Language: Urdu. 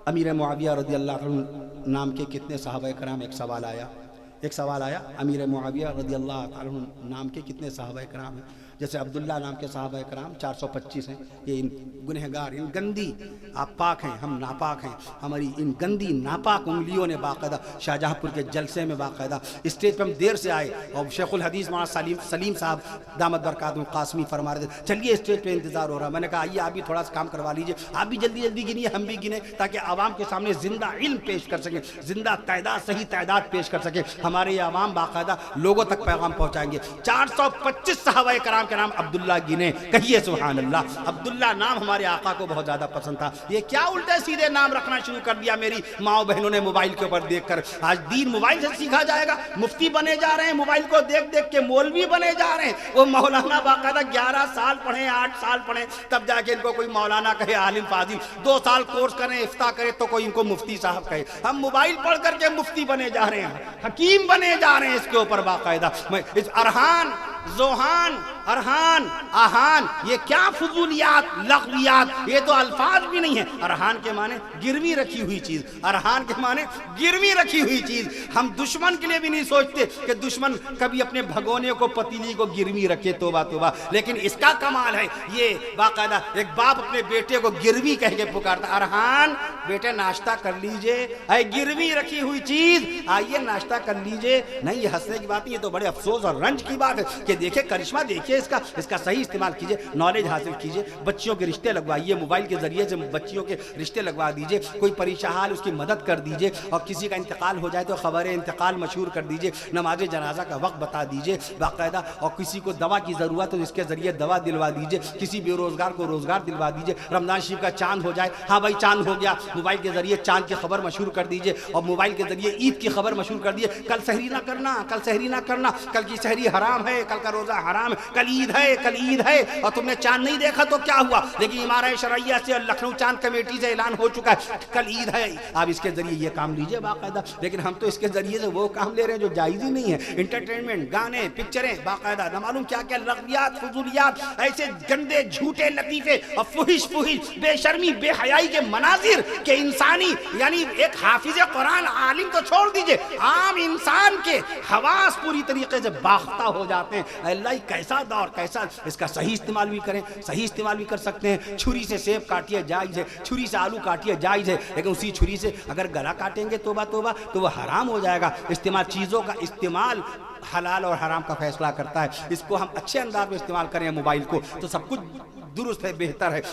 امیر معاویہ رضی اللہ عنہ نام کے کتنے صحابہ کرام، ایک سوال آیا امیر معاویہ رضی اللہ عنہ نام کے کتنے صحابہ کرام ہیں؟ جیسے عبداللہ نام کے صحابہ کرام 425 ہیں. یہ ان گنہگار، ان گندی، آپ پاک ہیں ہم ناپاک ہیں، ہماری ان گندی ناپاک انگلیوں نے باقاعدہ شاہجہاں پور کے جلسے میں باقاعدہ اسٹیج پہ ہم دیر سے آئے اور شیخ الحدیث مولانا سلیم صاحب دامت برکاتہم قاسمی فرما رہے تھے چلیے اسٹیج پہ انتظار ہو رہا. میں نے کہا آئیے آپ بھی تھوڑا سا کام کروا لیجیے، آپ بھی جلدی جلدی گنیے ہم بھی گنیں تاکہ عوام کے سامنے زندہ علم پیش کر سکیں، زندہ تعداد صحیح تعداد پیش کر سکیں، ہمارے یہ عوام باقاعدہ لوگوں تک پیغام پہنچائیں گے. 425 صحابہ کرام کے نام عبداللہ گنے، کہیے سبحان اللہ. عبداللہ نام ہمارے آقا کو بہت زیادہ پسند تھا. یہ کیا الٹے سیدھے نام رکھنا شروع کر دیا میری ماؤں بہنوں نے موبائل کے اوپر دیکھ کر. آج دین موبائل سے سیکھا جائے گا، مفتی بنے جا رہے ہیں موبائل کو دیکھ دیکھ کے، مولوی بنے جا رہے ہیں. وہ مولانا باقاعدہ 11 سال پڑھیں 8 سال پڑھیں تب جا کے ان کو کوئی مولانا کہے، عالم فاضل 2 سال کورس کریں افتاء کرے تو کوئی ان کو مفتی صاحب کہے. ہم موبائل پڑھ کر کے مفتی بنے جا رہے ہیں، حکیم بنے جا رہے ہیں. اس کے اوپر باقاعدہ ارحان، ذوحان، ارحان، آہان، یہ کیا فضولیات لغویات، یہ تو الفاظ بھی نہیں ہیں. ارحان کے معنی گروی رکھی ہوئی چیز، ارحان کے معنی گروی رکھی ہوئی چیز. ہم دشمن کے لیے بھی نہیں سوچتے کہ دشمن کبھی اپنے بھگونے کو پتیلی کو گروی رکھے، توبہ توبہ. لیکن اس کا کمال ہے یہ باقاعدہ ایک باپ اپنے بیٹے کو گروی کہہ کے پکارتا، ارحان بیٹے ناشتہ کر لیجئے، اے گروی رکھی ہوئی چیز آئیے ناشتہ کر لیجئے. نہیں، یہ ہنسنے کی بات نہیں، یہ تو بڑے افسوس اور رنج کی بات ہے کہ دیکھیں کرشمہ، دیکھیں اس کا صحیح استعمال کیجئے، نالج حاصل کیجئے، بچیوں کے رشتے لگوائیے، موبائل کے ذریعے سے بچیوں کے رشتے لگوا دیجئے، کوئی پریشان حال اس کی مدد کر دیجئے، اور کسی کا انتقال ہو جائے تو خبر انتقال مشہور کر دیجئے، نماز جنازہ کا وقت بتا دیجئے باقاعدہ، اور کسی کو دوا کی ضرورت ہو اس کے ذریعے دوا دلوا دیجئے، کسی بے روزگار کو روزگار دلوا دیجئے. رمضان شریف کا چاند ہو جائے، ہاں بھائی چاند ہو گیا، موبائل کے ذریعے چاند کی خبر مشہور کر دیجئے، اور موبائل کے ذریعے عید کی خبر مشہور کر دیجئے. کل سحری نہ کرنا، کل سحری نہ کرنا، کل کی سحری حرام ہے، کل کا روزہ حرام ہے، کل عید ہے، کل عید ہے، اور تم نے چاند نہیں دیکھا تو کیا ہوا، لیکن امارہ شرعیہ سے اور لکھنؤ چاند کمیٹی سے اعلان ہو چکا ہے کل عید ہے. آپ اس کے ذریعے یہ کام لیجئے باقاعدہ. لیکن ہم تو اس کے ذریعے سے وہ کام لے رہے ہیں جو جائز ہی نہیں ہے. انٹرٹینمنٹ، گانے، پکچریں باقاعدہ، نہ معلوم کیا کیا لغویات، فضولیات، ایسے گندے جھوٹے لطیفے اور فحش بے شرمی بے حیائی کے مناظر کہ انسانی یعنی ایک حافظ قرآن عالم تو چھوڑ دیجئے، عام انسان کے حواس پوری طریقے سے باختہ ہو جاتے ہیں. اللہ کیسا دور، کیسا. اس کا صحیح استعمال بھی کریں، صحیح استعمال بھی کر سکتے ہیں. چھری سے سیب کاٹیے جائز ہے، چھری سے آلو کاٹیے جائز ہے، لیکن اسی چھری سے اگر گلا کاٹیں گے توبہ توبہ تو وہ حرام ہو جائے گا. چیزوں کا استعمال حلال اور حرام کا فیصلہ کرتا ہے. اس کو ہم اچھے انداز میں استعمال کریں موبائل کو تو سب کچھ درست ہے، بہتر ہے.